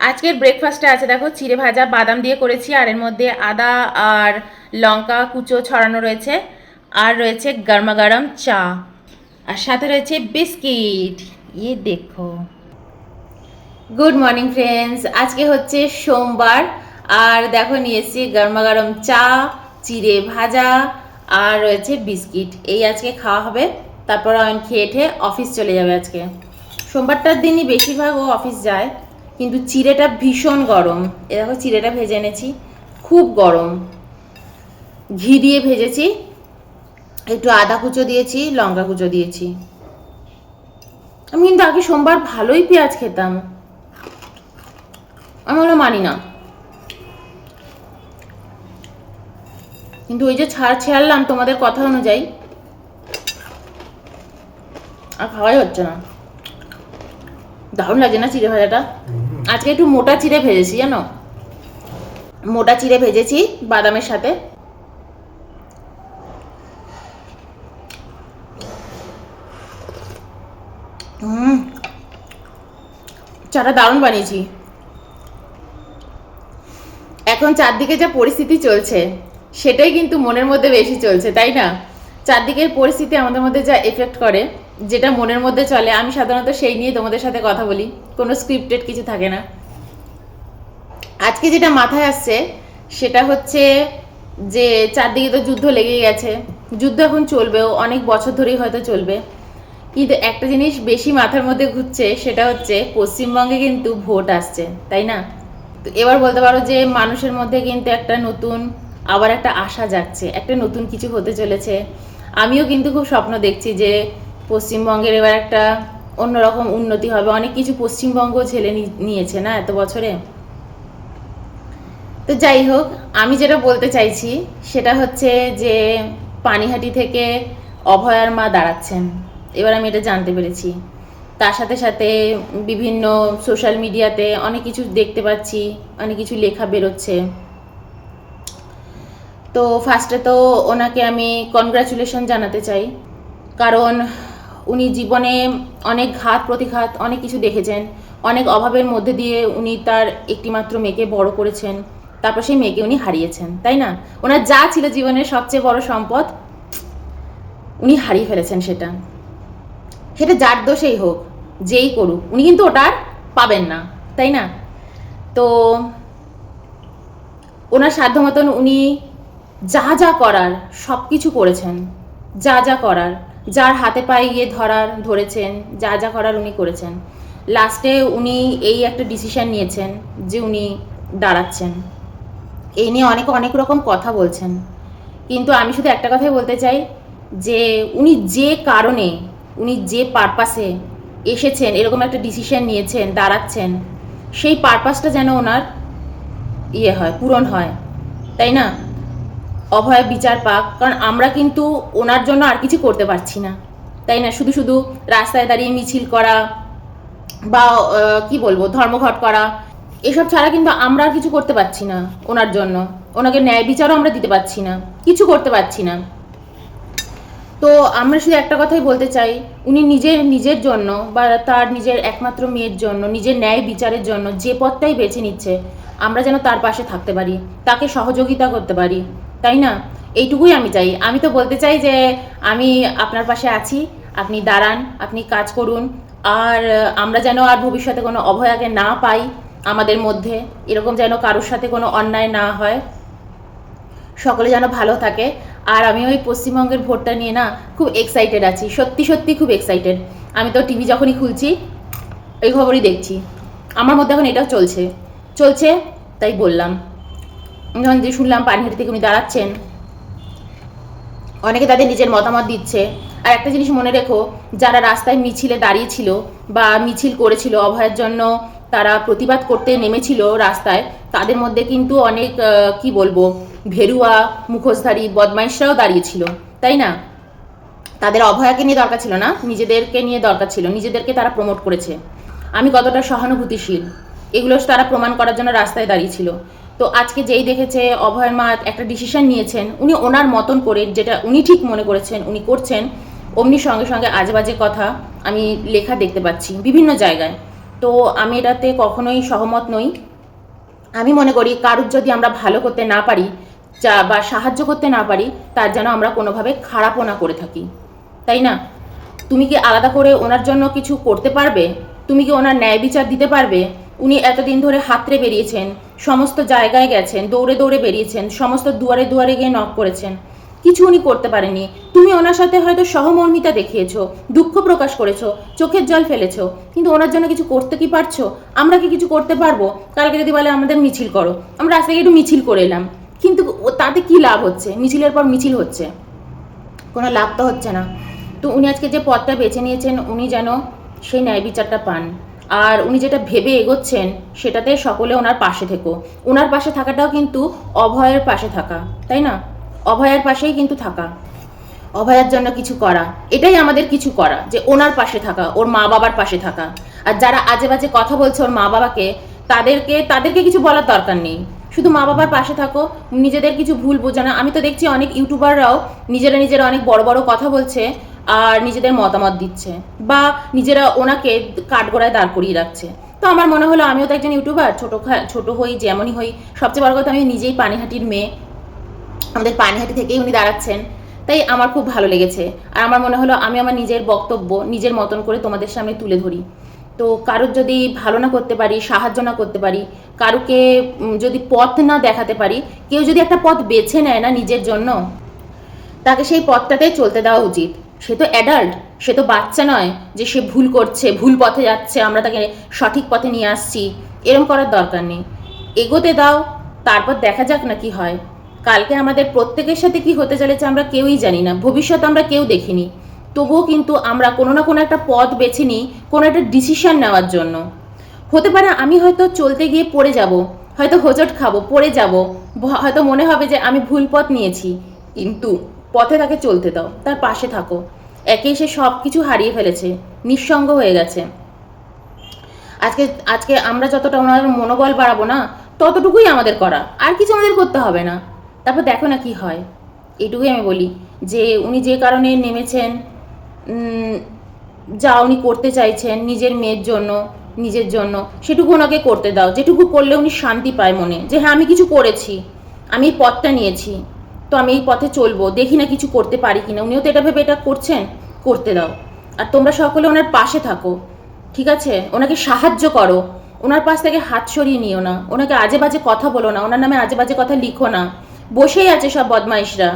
আজকের ব্রেকফাস্টে আছে দেখো চিড়ে ভাজা বাদাম দিয়ে করেছি, আর এর মধ্যে আদা আর লঙ্কা কুচো ছড়ানো রয়েছে, আর রয়েছে গরমা গরম চা, আর সাথে রয়েছে বিস্কিট। ইয়ে দেখো। গুড মর্নিং ফ্রেন্ডস, আজকে হচ্ছে সোমবার, আর দেখো নিয়ে এসেছি গরমা গরম চা, চিড়ে ভাজা, আর রয়েছে বিস্কিট। এই আজকে খাওয়া হবে, তারপর আমি খেয়ে ঠেয়ে অফিস চলে যাবে। আজকে সোমবারটার দিনই বেশিরভাগ ও অফিস যায়, কিন্তু চিড়েটা ভীষণ গরম। এ দেখো চিড়েটা ভেজে এনেছি, খুব গরম, ঘি দিয়ে ভেজেছি, একটু আদা কুচো দিয়েছি, লঙ্কা কুচো দিয়েছি। আমি কিন্তু আগে সোমবার ভালোই পেঁয়াজ খেতাম, আমি ওগুলো মানি না, কিন্তু ওই যে ছাড়লাম তোমাদের কথা অনুযায়ী, আর খাওয়াই হচ্ছে না। দারুণ লাগে না চিড়ে ভাজাটা? আজকে একটু মোটা চিড়ে ভেজেছি, জানো, মোটা চিড়ে ভেজেছি বাদামের সাথে। চাটা দারুণ বানিয়েছি। এখন চারদিকে যা পরিস্থিতি চলছে সেটাই কিন্তু মনের মধ্যে বেশি চলছে, তাই না? চারদিকের পরিস্থিতি আমাদের মধ্যে যা এফেক্ট করে, যেটা মনের মধ্যে চলে, আমি সাধারণত সেই নিয়ে তোমাদের সাথে কথা বলি, কোনো স্ক্রিপ্টেড কিছু থাকে না। আজকে যেটা মাথায় আসছে সেটা হচ্ছে যে চারদিকে তো যুদ্ধ লেগেই গেছে, যুদ্ধ এখন চলবেও, অনেক বছর ধরেই হয়তো চলবে, কিন্তু একটা জিনিস বেশি মাথার মধ্যে ঘুরছে, সেটা হচ্ছে পশ্চিমবঙ্গে কিন্তু ভোট আসছে, তাই না? তো এবার বলতে পারো যে মানুষের মধ্যে কিন্তু একটা নতুন, আবার একটা আশা জাগছে, একটা নতুন কিছু হতে চলেছে। আমিও কিন্তু খুব স্বপ্ন দেখছি যে পশ্চিমবঙ্গের এবার একটা অন্যরকম উন্নতি হবে। অনেক কিছু পশ্চিমবঙ্গ ঝেলে নিয়েছে না এত বছরে। তো যাই হোক, আমি যেটা বলতে চাইছি সেটা হচ্ছে যে পানিহাটি থেকে অভয়ার মা দাঁড়াচ্ছেন, এবার আমি এটা জানতে পেরেছি। তার সাথে সাথে বিভিন্ন সোশ্যাল মিডিয়াতে অনেক কিছু দেখতে পাচ্ছি, অনেক কিছু লেখা বেরোচ্ছে। তো ফার্স্টে তো ওনাকে আমি কনগ্রাচুলেশন জানাতে চাই, কারণ উনি জীবনে অনেক ঘাত প্রতিঘাত, অনেক কিছু দেখেছেন, অনেক অভাবের মধ্যে দিয়ে উনি তার একটিমাত্র মেয়েকে বড় করেছেন, তারপর সেই মেয়েকে উনি হারিয়েছেন, তাই না? ওনার যা ছিল জীবনের সবচেয়ে বড় সম্পদ, উনি হারিয়ে ফেলেছেন। সেটা সেটা যার দোষেই হোক, যেই করুক, উনি কিন্তু ওটা আর পাবেন না, তাই না? তো ওনার সাধ্য মতন উনি যা যা করার সব কিছু করেছেন, যা যা করার, যার হাতে পায়ে গিয়ে ধরেছেন, যা যা করার উনি করেছেন। লাস্টে উনি এই একটা ডিসিশন নিয়েছেন যে উনি দাঁড়াচ্ছেন। এই নিয়ে অনেক অনেক রকম কথা বলছেন, কিন্তু আমি শুধু একটা কথাই বলতে চাই যে উনি যে কারণে, উনি যে পারপাসে এসেছেন, এরকম একটা ডিসিশন নিয়েছেন, দাঁড়াচ্ছেন, সেই পারপাসটা যেন ওনার ইয়ে হয়, পূরণ হয়, তাই না? অভয় বিচার পাক, কারণ আমরা কিন্তু ওনার জন্য আর কিছু করতে পারছি না, তাই না? শুধু শুধু রাস্তায় দাঁড়িয়ে মিছিল করা বা কি বলবো, ধর্মঘট করা, এসব ছাড়া কিন্তু আমরা আর কিছু করতে পারছি না ওনার জন্য। ওনাকে ন্যায় বিচারও আমরা দিতে পারছি না, কিছু করতে পারছি না। তো আমরা শুধু একটা কথাই বলতে চাই, উনি নিজের জন্য বা তার নিজের একমাত্র মেয়ের জন্য, নিজের ন্যায় বিচারের জন্য যে পথটাই বেছে নিচ্ছে, আমরা যেন তার পাশে থাকতে পারি, তাকে সহযোগিতা করতে পারি, তাই না? এইটুকুই আমি চাই। আমি তো বলতে চাই যে আমি আপনার পাশে আছি, আপনি দাঁড়ান, আপনি কাজ করুন, আর আমরা যেন আর ভবিষ্যতে কোনো অভয়াকে না পাই আমাদের মধ্যে, এরকম যেন কারোর সাথে কোনো অন্যায় না হয়, সকলে যেন ভালো থাকে। আর আমি ওই পশ্চিমবঙ্গের ভোটটা নিয়ে না খুব এক্সাইটেড আছি, সত্যি সত্যি খুব এক্সাইটেড। আমি তো টিভি যখনই খুলছি এই খবরই দেখছি, আমার মধ্যে এখন এটাও চলছে চলছে তাই বললাম। যখন যে শুনলাম পানিহাটি থেকে উনি দাঁড়াচ্ছেন, অনেকে তাদের নিজের মতামত দিচ্ছে। আর একটা জিনিস মনে রেখো, যারা রাস্তায় মিছিলে দাঁড়িয়েছিল বা মিছিল করেছিল অভয়ের জন্য, তারা প্রতিবাদ করতে নেমেছিল রাস্তায়, তাদের মধ্যে কিন্তু অনেক কি বলবো, ভেরুয়া মুখোশধারী বদমাইশরাও দাঁড়িয়েছিল, তাই না? তাদের অভয়াকে নিয়ে দরকার ছিল না, নিজেদেরকে নিয়ে দরকার ছিল, নিজেদেরকে তারা প্রমোট করেছে। আমি কতটা সহানুভূতিশীল এগুলো তারা প্রমাণ করার জন্য রাস্তায় দাঁড়িয়েছিল। তো আজকে যেই দেখেছে অভয়ের মা একটা ডিসিশন নিয়েছেন, উনি ওনার মতন করে যেটা উনি ঠিক মনে করেছেন উনি করছেন, অমনি সঙ্গে সঙ্গে আজেবাজে কথা আমি লেখা দেখতে পাচ্ছি বিভিন্ন জায়গায়। তো আমি এটাতে কখনোই সহমত নই। আমি মনে করি কারুর যদি আমরা ভালো করতে না পারি বা সাহায্য করতে না পারি, তার যেন আমরা কোনোভাবে খারাপও না করে থাকি, তাই না? তুমি কি আলাদা করে ওনার জন্য কিছু করতে পারবে? তুমি কি ওনার ন্যায় বিচার দিতে পারবে? উনি এতদিন ধরে হাতড়ে বেরিয়েছেন, সমস্ত জায়গায় গেছেন, দৌড়ে দৌড়ে বেরিয়েছেন, সমস্ত দুয়ারে দুয়ারে গিয়ে নক করেছেন, কিছু উনি করতে পারেনি। তুমি ওনার সাথে হয়তো সহমর্মিতা দেখিয়েছো, দুঃখ প্রকাশ করেছো, চোখের জল ফেলেছো, কিন্তু ওনার জন্য কিছু করতে কি পারছো? আমরা কি কিছু করতে পারবো? কালকে যদি বলে আমাদের মিছিল করো, আমরা আজ থেকে একটু মিছিল করে এলাম, কিন্তু তাতে কি লাভ হচ্ছে? মিছিলের পর মিছিল হচ্ছে, কোনো লাভ তো হচ্ছে না। তো উনি আজকে যে পথটা বেছে নিয়েছেন, উনি যেন সেই ন্যায় বিচারটা পান। আর উনি যেটা ভেবে এগোচ্ছেন সেটাতে সকলে ওনার পাশে থেকো। ওনার পাশে থাকাটাও কিন্তু অভয়ের পাশে থাকা, তাই না? অভয়ের পাশেই কিন্তু থাকা, অভয়ার জন্য কিছু করা, এটাই আমাদের কিছু করা, যে ওনার পাশে থাকা, ওর মা বাবার পাশে থাকা। আর যারা আজে বাজে কথা বলছে ওর মা বাবাকে, তাদেরকে কিছু বলার দরকার নেই। শুধু মা বাবার পাশে থাকো, নিজেদের কিছু ভুল বোঝো না। আমি তো দেখছি অনেক ইউটিউবাররাও নিজেরা অনেক বড় বড় কথা বলছে আর নিজেদের মতামত দিচ্ছে, বা নিজেরা ওনাকে কাঠগড়ায় দাঁড় করিয়ে রাখছে। তো আমার মনে হলো আমিও তো একজন ইউটিউবার, ছোট হই যেমনই হই, সবচেয়ে বড় কথা আমি নিজেই পানিহাটির মেয়ে, আমাদের পানিহাটি থেকেই উনি দাঁড়াচ্ছেন, তাই আমার খুব ভালো লেগেছে। আর আমার মনে হলো আমি আমার নিজের বক্তব্য নিজের মতন করে তোমাদের সামনে তুলে ধরি। তো কারোর যদি ভালো না করতে পারি, সাহায্য না করতে পারি, কারুকে যদি পথ না দেখাতে পারি, কেউ যদি একটা পথ বেছে নেয় না নিজের জন্য, তাকে সেই পথটাতেই চলতে দেওয়া উচিত। সে তো অ্যাডাল্ট, সে তো বাচ্চা নয় যে সে ভুল করছে, ভুল পথে যাচ্ছে, আমরা তাকে সঠিক পথে নিয়ে আসছি, এরম করার দরকার নেই। এগোতে দাও, তারপর দেখা যাক না কি হয়। কালকে আমাদের প্রত্যেকের সাথে কি হতে চলেছে আমরা কেউই জানি না, ভবিষ্যৎ আমরা কেউ দেখিনি। তবুও কিন্তু আমরা কোনো না কোনো একটা পথ বেছে নিই, কোনো একটা ডিসিশন নেওয়ার জন্য। হতে পারে আমি হয়তো চলতে গিয়ে পড়ে যাব, হয়তো হোঁচট খাবো, পড়ে যাব, হয়তো মনে হবে যে আমি ভুল পথ নিয়েছি, কিন্তু পথে তাকে চলতে দাও, তার পাশে থাকো। একেই সে সব কিছু হারিয়ে ফেলেছে, নিঃসঙ্গ হয়ে গেছে। আজকে আজকে আমরা যতটা ওনার মনোবল বাড়াবো না, ততটুকুই আমাদের করা, আর কিছু আমাদের করতে হবে না। তারপর দেখো না কি হয়। এইটুকুই আমি বলি, যে উনি যে কারণে নেমেছেন, যা উনি করতে চাইছেন নিজের মেয়ের জন্য, নিজের জন্য, সেটুকু ওনাকে করতে দাও। যেটুকু করলে উনি শান্তি পায় মনে, যে হ্যাঁ আমি কিছু করেছি, আমি এই পথটা নিয়েছি, তো আমি এই পথে চলবো, দেখি না কিছু করতে পারি কিনা। উনিও তো এটা ভেবে এটা করছেন, করতে দাও। আর তোমরা সকলে ওনার পাশে থাকো, ঠিক আছে? ওনাকে সাহায্য করো, ওনার পাশ থেকে হাত সরিয়ে নিও না, ওনাকে আজে বাজে কথা বলো না, ওনার নামে আজে বাজে কথা লিখো না। বসেই আছে সব বদমাইশরা,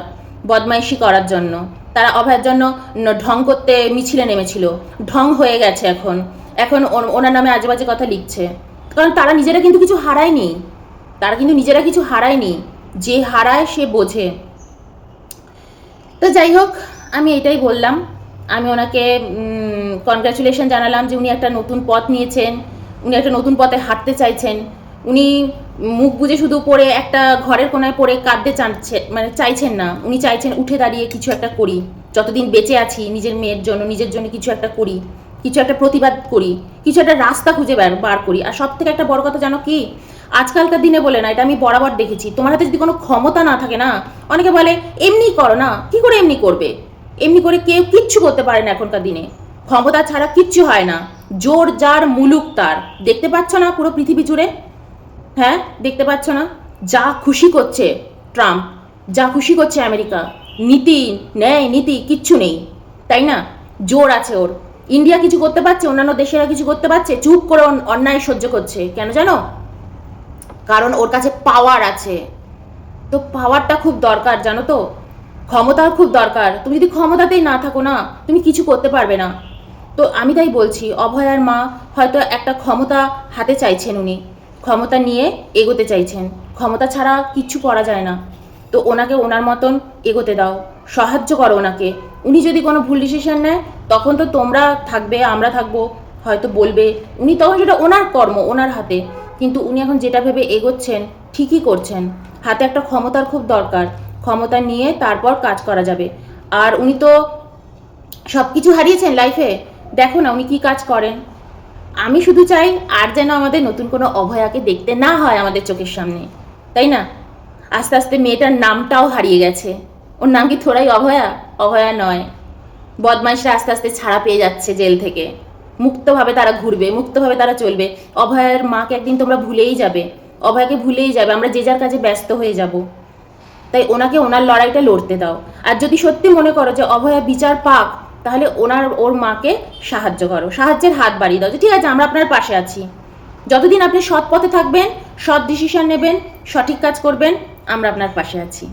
বদমাইশি করার জন্য। তারা অভয়ের জন্য ঢং করতে মিছিলে নেমেছিল, ঢং হয়ে গেছে এখন, এখন ওনার নামে আজে বাজে কথা লিখছে। কারণ তারা নিজেরা কিন্তু কিছু হারায়নি, তারা কিন্তু নিজেরা কিছু হারায়নি, যে হারায় সে বোঝে। তো যাই হোক, আমি এটাই বললাম। আমি ওনাকে কনগ্রাচুলেশন জানালাম যে উনি একটা নতুন পথ নিয়েছেন, উনি একটা নতুন পথে হাঁটতে চাইছেন। উনি মুখ বুজে শুধু পড়ে একটা ঘরের কোনায় পড়ে কাঁদতে চাইছেন না। উনি চাইছেন উঠে দাঁড়িয়ে কিছু একটা করি, যতদিন বেঁচে আছি নিজের মেয়ের জন্য, নিজের জন্য কিছু একটা করি, কিছু একটা প্রতিবাদ করি, কিছু একটা রাস্তা খুঁজে বার করি। আর সব থেকে একটা বড় কথা জানো কি, আজকালকার দিনে বলে না, এটা আমি বরাবর দেখেছি, তোমার হাতে যদি কোনো ক্ষমতা না থাকে না, অনেকে বলে এমনি করো না, কি করে এমনি করবে, এমনি করে কেউ কিচ্ছু করতে পারে না এখনকার দিনে, ক্ষমতা ছাড়া কিচ্ছু হয় না, জোর যার মুলুক তার। দেখতে পাচ্ছ না পুরো পৃথিবী জুড়ে? হ্যাঁ, দেখতে পাচ্ছ না? যা খুশি করছে ট্রাম্প, যা খুশি করছে আমেরিকা, নীতি ন্যায় নীতি কিচ্ছু নেই, তাই না? জোর আছে ওর। ইন্ডিয়া কিছু করতে পারছে, অন্যান্য দেশেরা কিছু করতে পারছে, চুপ করে অন্যায় সহ্য করছে, কেন জানো? কারণ ওর কাছে পাওয়ার আছে। তো পাওয়ারটা খুব দরকার, জানো তো? ক্ষমতার খুব দরকার। তুমি যদি ক্ষমতাতেই না থাকো না, তুমি কিছু করতে পারবে না। তো আমি তাই বলছি, অভয়ার মা হয়তো একটা ক্ষমতা হাতে চাইছেন, উনি ক্ষমতা নিয়ে এগোতে চাইছেন, ক্ষমতা ছাড়া কিচ্ছু করা যায় না। তো ওনাকে ওনার মতন এগোতে দাও, সাহায্য করো ওনাকে। উনি যদি কোনো ভুল ডিসিশন নেয়, তখন তো তোমরা থাকবে, আমরা থাকবো, হয়তো বলবে, উনি তখন সেটা ওনার কর্ম, ওনার হাতে। কিন্তু উনি এখন যেটা ভেবে এগোচ্ছেন ঠিকই করছেন। হাতে একটা ক্ষমতার খুব দরকার, ক্ষমতা নিয়ে তারপর কাজ করা যাবে। আর উনি তো সব কিছু হারিয়েছেন লাইফে, দেখো না উনি কি কাজ করেন। আমি শুধু চাই আর যেন আমাদের নতুন কোনো অভয়াকে দেখতে না হয় আমাদের চোখের সামনে, তাই না? আস্তে আস্তে মেয়েটার নামটাও হারিয়ে গেছে। ওর নাম কি থোড়াই অভয়া? অভয়া নয়। বদমাইশরা আস্তে আস্তে ছাড়া পেয়ে যাচ্ছে জেল থেকে, মুক্তভাবে তারা ঘুরবে, মুক্তভাবে তারা চলবে। অভয়ের মাকে একদিন তোমরা ভুলেই যাবে, অভয়কে ভুলেই যাবে, আমরা যে যার কাজে ব্যস্ত হয়ে যাব। তাই ওনাকে ওনার লড়াইটা লড়তে দাও। আর যদি সত্যি মনে করো যে অভয়া বিচার পাক, তাহলে ওর মাকে সাহায্য করো, সাহায্যের হাত বাড়িয়ে দাও যে ঠিক আছে আমরা আপনার পাশে আছি, যতদিন আপনি সৎ পথে থাকবেন, সৎ ডিসিশন নেবেন, সঠিক কাজ করবেন, আমরা আপনার পাশে আছি,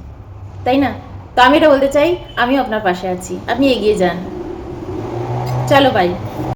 তাই না? তো আমি এটা বলতে চাই, আমিও আপনার পাশে আছি, আপনি এগিয়ে যান। চলো বাই।